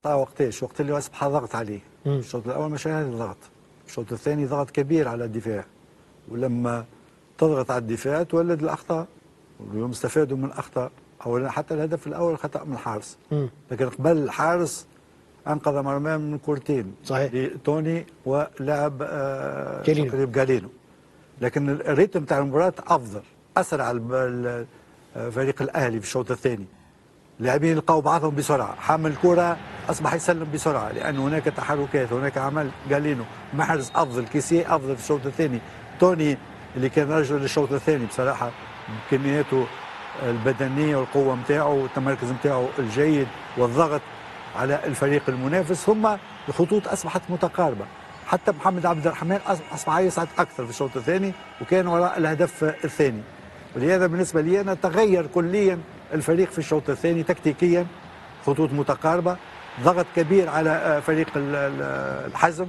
وقتاش؟ وقت اللي اصبح ضغط عليه. الشوط الاول مش هذا الضغط، الشوط الثاني ضغط كبير على الدفاع، ولما تضغط على الدفاع تولد الاخطاء، واليوم استفادوا من الاخطاء. او حتى الهدف الاول خطا من الحارس، لكن قبل الحارس انقذ مرمى من كورتين صحيح لتوني ولاعب جالينو. جالينو. لكن الريتم تاع المباراه افضل، اسرع فريق الاهلي في الشوط الثاني. اللاعبين لقوا بعضهم بسرعه، حامل الكره اصبح يسلم بسرعه لان هناك تحركات، هناك عمل جالينو، محرز افضل، كيسيه افضل في الشوط الثاني. توني اللي كان رجل للشوط الثاني بصراحه، امكانياته البدنيه والقوه نتاعو والتمركز نتاعو الجيد والضغط على الفريق المنافس. ثم الخطوط اصبحت متقاربه، حتى محمد عبد الرحمن اصبح يصعد اكثر في الشوط الثاني وكان وراء الهدف الثاني. ولهذا بالنسبه لي انا تغير كليا الفريق في الشوط الثاني تكتيكيا، خطوط متقاربه، ضغط كبير على فريق الحزم،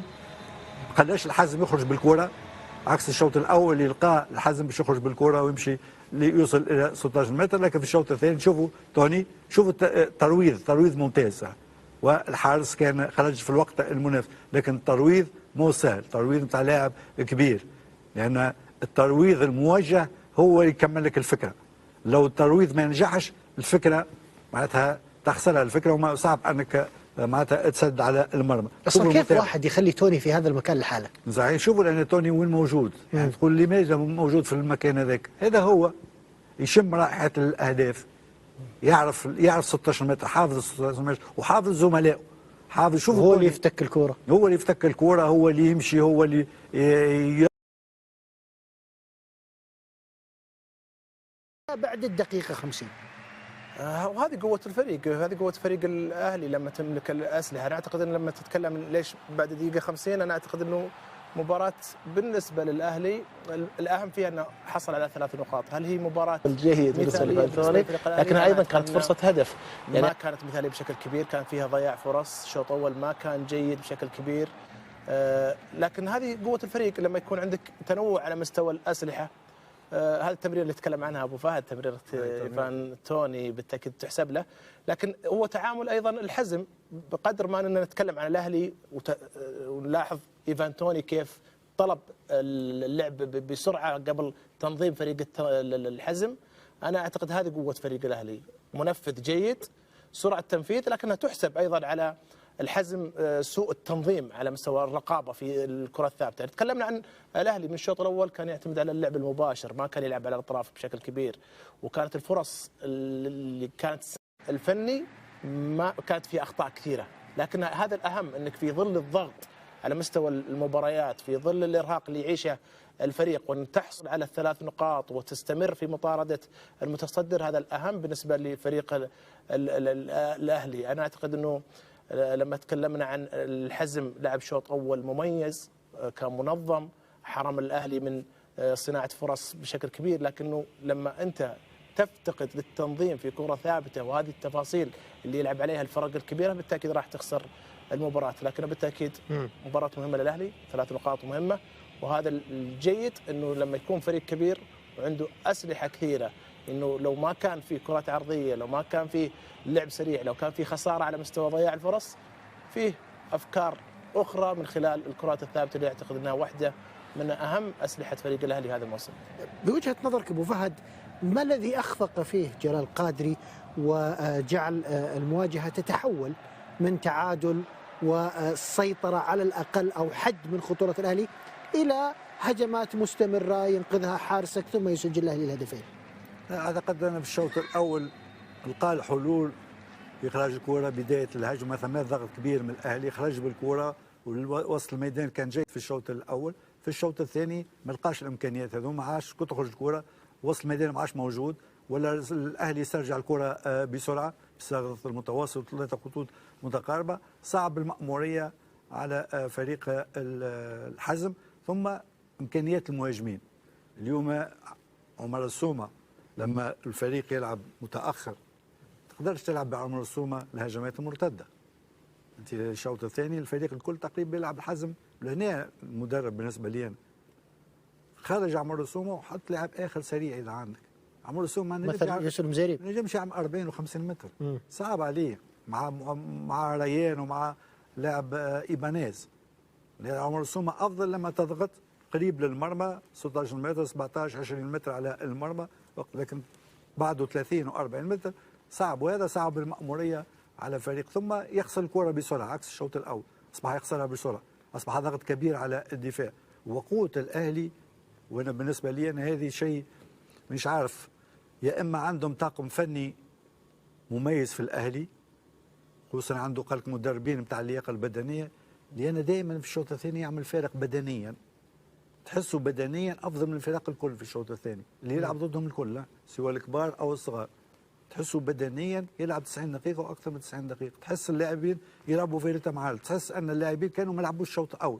ما خلاش الحزم يخرج بالكره عكس الشوط الاول اللي لقاه الحزم باش يخرج بالكره ويمشي ليوصل الى 16 متر. لكن في الشوط الثاني شوفوا توني، شوفوا ترويض ممتاز، والحارس كان خرج في الوقت المناسب. لكن الترويض مو سهل، ترويض نتاع لاعب كبير، لان الترويض الموجه هو يكمل لك الفكره. لو الترويض ما نجحش الفكره معناتها تخسرها الفكره، وما صعب انك معناتها تسد على المرمى. اصلا كيف واحد يخلي توني في هذا المكان لحاله؟ صحيح. شوفوا لان توني وين موجود، يعني تقول لماذا موجود في المكان هذاك؟ هذا هو يشم رائحه الاهداف، يعرف 16 متر، حافظ 16 متر وحافظ زملائه، حافظ. شوفوا هو اللي يفتك الكوره، هو اللي يفتك الكوره، هو اللي يمشي، هو اللي بعد الدقيقه 50. وهذه قوة الفريق، هذه قوة فريق الأهلي لما تملك الأسلحة. أنا أعتقد أن لما تتكلم ليش بعد دقيقة 50، أنا أعتقد أنه مباراة بالنسبة للأهلي الأهم فيها أنه حصل على 3 نقاط. هل هي مباراة جيد بالنسبة للفريق؟ لكن أيضا كانت فرصة هدف، يعني ما كانت مثالية بشكل كبير، كان فيها ضياع فرص. الشوط الأول ما كان جيد بشكل كبير، لكن هذه قوة الفريق لما يكون عندك تنوع على مستوى الأسلحة. هذا التمرير اللي تكلم عنها ابو فهد، تمرير ايفان توني بالتاكيد تحسب له، لكن هو تعامل ايضا الحزم. بقدر ما اننا نتكلم عن الاهلي ونلاحظ ايفان توني كيف طلب اللعب بسرعه قبل تنظيم فريق الحزم. انا اعتقد هذه قوه فريق الاهلي، منفذ جيد، سرعه تنفيذ، لكنها تحسب ايضا على الحزم سوء التنظيم على مستوى الرقابه في الكره الثابته. تكلمنا عن الاهلي من الشوط الاول كان يعتمد على اللعب المباشر، ما كان يلعب على الاطراف بشكل كبير، وكانت الفرص اللي كانت الفني ما كانت في اخطاء كثيره. لكن هذا الاهم، انك في ظل الضغط على مستوى المباريات، في ظل الارهاق اللي يعيشه الفريق، وان تحصل على ال3 نقاط وتستمر في مطارده المتصدر، هذا الاهم بالنسبه لفريق الاهلي. انا اعتقد انه لما تكلمنا عن الحزم، لعب شوط اول مميز، كان منظم، حرم الاهلي من صناعه فرص بشكل كبير. لكنه لما انت تفتقد للتنظيم في كره ثابته وهذه التفاصيل اللي يلعب عليها الفرق الكبيره، بالتاكيد راح تخسر المباراه. لكن بالتاكيد مباراه مهمه للاهلي، 3 نقاط مهمه، وهذا الجيد انه لما يكون فريق كبير وعنده اسلحه كثيره، انه لو ما كان في كرات عرضيه، لو ما كان في لعب سريع، لو كان في خساره على مستوى ضياع الفرص، فيه افكار اخرى من خلال الكرات الثابته اللي اعتقد انها واحده من اهم اسلحه فريق الاهلي هذا الموسم. بوجهه نظرك ابو فهد، ما الذي اخفق فيه جلال قادري وجعل المواجهه تتحول من تعادل والسيطره على الاقل او حد من خطوره الاهلي الى هجمات مستمره ينقذها حارسك ثم يسجل الاهلي الهدفين؟ اعتقد انا في الشوط الاول لقى الحلول في اخراج الكره، بدايه الهجمه ثمات ضغط كبير من الاهلي، خرج بالكره ووسط الميدان كان جيد في الشوط الاول. في الشوط الثاني ما لقاش الامكانيات هذو، ما عادش كنت تخرج الكره وسط الميدان، ما عادش موجود، ولا الاهلي يسترجع الكره بسرعه بسرعه المتواصل، 3 خطوط متقاربه، صعب المأموريه على فريق الحزم. ثم امكانيات المهاجمين اليوم، عمر السومه لما الفريق يلعب متاخر تقدرش تلعب بعمر السومه الهجمات المرتده. انت الشوط الثاني الفريق الكل تقريبا يلعب الحزم، لهنا المدرب بالنسبه لي أنا خرج عمر السومه وحط لاعب اخر سريع. اذا عندك عمر السومه مثلا ياسر مزيري ما نجمش يعمل 40 و50 متر، صعب عليه. مع ريان ومع لاعب ايبانيز. الرسومه افضل لما تضغط قريب للمرمى 16 متر 17 20 متر على المرمى، لكن بعده 30 و40 متر صعب، وهذا صعب المأمورية على الفريق. ثم يخسر الكرة بسرعة عكس الشوط الأول، أصبح يخسرها بسرعة، أصبح ضغط كبير على الدفاع. وقوة الأهلي، وأنا بالنسبة لي أنا هذه شيء مش عارف، يا إما عندهم طاقم فني مميز في الأهلي، خصوصا عنده قلق مدربين بتاع اللياقة البدنية، لأن دائما في الشوط الثاني يعمل فارق بدنيا، تحسوا بدنيا افضل من الفرق الكل في الشوط الثاني اللي يلعب ضدهم الكل، سواء الكبار او الصغار. تحسوا بدنيا يلعب 90 دقيقه واكثر من 90 دقيقه، تحس اللاعبين يلعبوا في رتم عالي، تحس ان اللاعبين كانوا ما لعبوش الشوط الاول،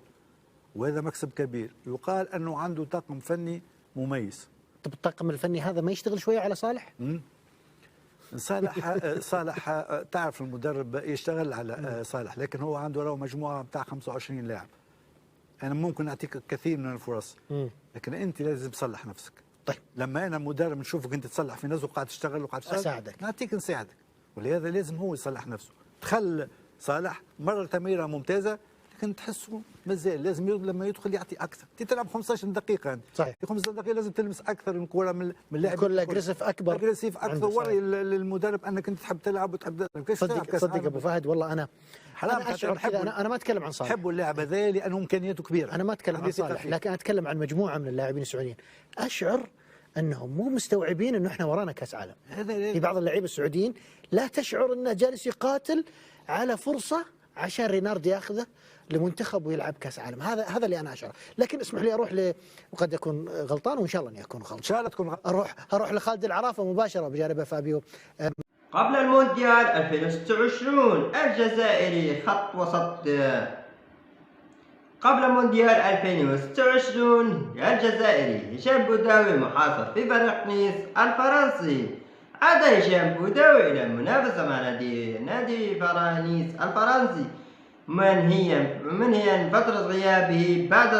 وهذا مكسب كبير. يقال انه عنده طاقم فني مميز. طب الطاقم الفني هذا ما يشتغل شويه على صالح؟ صالح تعرف المدرب يشتغل على صالح، لكن هو عنده له مجموعه بتاع 25 لاعب. أنا ممكن أعطيك كثير من الفرص، لكن أنت لازم تصلح نفسك. طيب لما أنا مدرب نشوفك أنت تصلح في نفسك وقاعد تشتغل أساعدك، نعطيك نساعدك، ولهذا لازم هو يصلح نفسه. تخل صالح مرة تمريرة ممتازة، لكن تحسه مازال لازم لما يدخل يعطي أكثر. أنت تلعب 15 دقيقة، أنت صحيح في 15 دقيقة لازم تلمس أكثر من كرة من اللاعب، كل أجريسيف أكثر، وري للمدرب أنك أنت تحب تلعب وتحب صدق أبو فهد، والله أنا أشعر كذا. أنا ما أتكلم عن صالح، أحب اللاعب هذا لأنه إمكانياته كبيرة، أنا ما أتكلم عن صالح، لكن أتكلم عن مجموعة من اللاعبين السعوديين. أشعر أنهم مو مستوعبين أنه إحنا ورانا كأس عالم. في بعض اللاعبين السعوديين لا تشعر أنه جالس يقاتل على فرصة عشان رينارد ياخذه لمنتخب ويلعب كأس عالم. هذا اللي أنا أشعر. لكن اسمح لي أروح وقد أكون غلطان، وإن شاء الله أني أكون غلطان، إن شاء الله تكون أروح لخالد العرافة مباشرة بجانب فابيو. قبل المونديال 2026 الجزائري خط وسط. قبل مونديال 2026 الجزائري هشام بوداوي محاصر في فريق نيس الفرنسي. عاد هشام بوداوي إلى المنافسة مع نادي نيس الفرنسي منهيا فترة غيابه بعد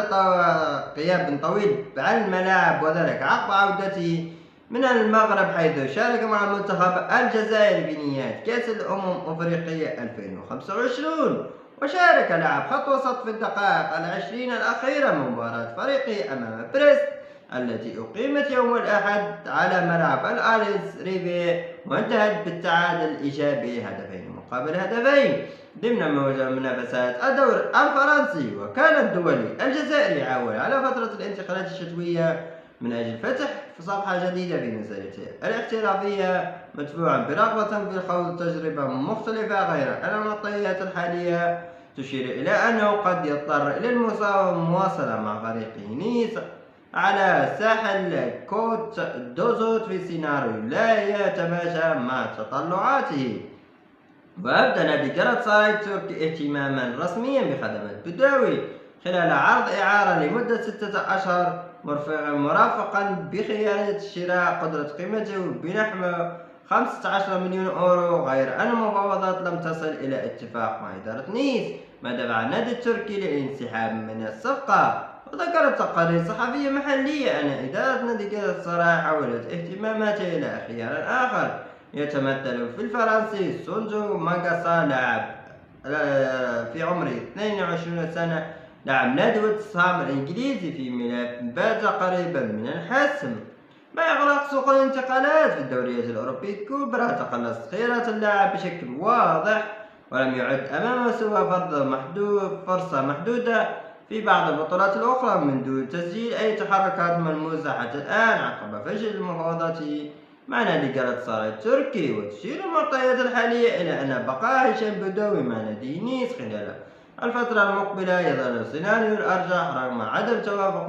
غياب طويل عن الملاعب، وذلك عقب عودته من المغرب، حيث شارك مع المنتخب الجزائري بنهائيات كأس الأمم أفريقية 2025. وشارك لاعب خط وسط في الدقائق 20 الأخيرة من مباراة فريقه أمام بريست التي أقيمت يوم الأحد على ملعب الألينز ريفي، وانتهت بالتعادل الإيجابي 2-2 ضمن منافسات الدوري الفرنسي. وكان الدولي الجزائري يعول على فترة الانتقالات الشتوية من أجل فتح صفحة جديدة في مسيرته الاحترافية، مدفوعا برغبة في خوض تجربة مختلفة. غير أن المعطيات الحالية تشير إلى أنه قد يضطر إلى المواصلة مع فريقه نيس على ساحل كوت دوزوت في سيناريو لا يتماشى مع تطلعاته. وأبدى نادي جالاتاساراي التركي اهتماما رسميا بخدمات بوداوي خلال عرض إعارة لمدة 6 أشهر، مرافقا بخيارية شراء قدرة قيمته بنحو 15 مليون أورو. غير أن المفاوضات لم تصل إلى اتفاق مع إدارة نيس، ما دفع النادي التركي للانسحاب من الصفقة. وذكرت تقارير صحفية محلية أن إدارة نادي جالاتاساراي حولت اهتماماتها إلى خيار آخر يتمثل في الفرنسي سونجو ماغاسا، لاعب في عمره 22 سنة، لاعب نادي ويست هام الإنجليزي في ملف بات قريبا من الحسم. مع إغلاق سوق الانتقالات في الدوريات الأوروبية الكبرى، تقلصت خيارات اللاعب بشكل واضح، ولم يعد أمامه سوى فرصة محدودة في بعض البطولات الأخرى من دون تسجيل أي تحركات ملموسة حتى الآن عقب فشل المفاوضات مع نادي جالاتاساراي التركي. وتشير المعطيات الحالية إلى أن بقاء هشام بوداوي مع نادي نيس خلال الفترة المقبلة يظل السيناريو الأرجح، رغم عدم توافق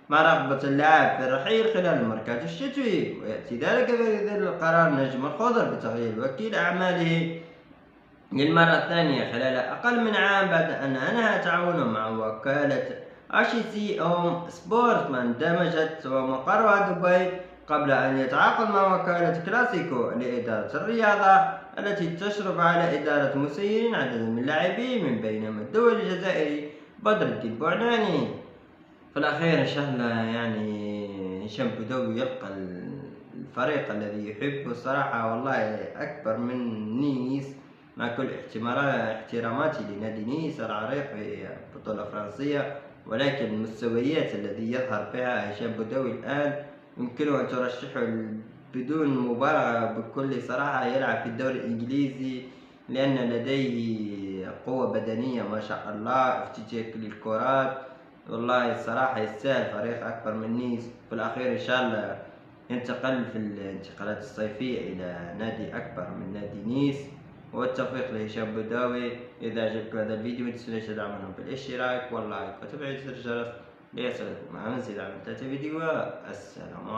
مع رغبة اللاعب في الرحيل خلال الميركاتو الشتوي. ويأتي ذلك في ظل قرار نجم الخضر بتغيير وكيل أعماله للمرة الثانية خلال أقل من عام، بعد أن أنهى تعاونه مع وكالة أشيسي أوم سبورت من دمجت ومقرها دبي، قبل أن يتعاقد مع وكالة كلاسيكو لإدارة الرياضة التي تشرف على إدارة مسيرين عدد من اللاعبين من بينهم الدولي الجزائري بدر الدين بوعناني. في الأخير إن شاء الله يعني هشام بوداوي يلقى الفريق الذي يحبه الصراحة والله أكبر من نيس، مع كل احتراماتي لنادي نيس العريق في البطولة الفرنسية، ولكن المستويات الذي يظهر بها هشام بودوي الآن يمكنه أن ترشحه بدون مبالغة بكل صراحة يلعب في الدوري الإنجليزي، لأن لديه قوة بدنية ما شاء الله، افتتاك للكرات. والله الصراحة يستاهل فريق أكبر من نيس. في الأخير إن شاء الله ينتقل في الانتقالات الصيفية إلى نادي أكبر من نادي نيس. والتوفيق لهشام بوداوي. إذا عجبكم هذا الفيديو ما تنسونوش تدعمونا بالاشتراك واللايك وتفعيل زر الجرس ليصلكم مع مزيد من 3 فيديوهات. السلام عليكم.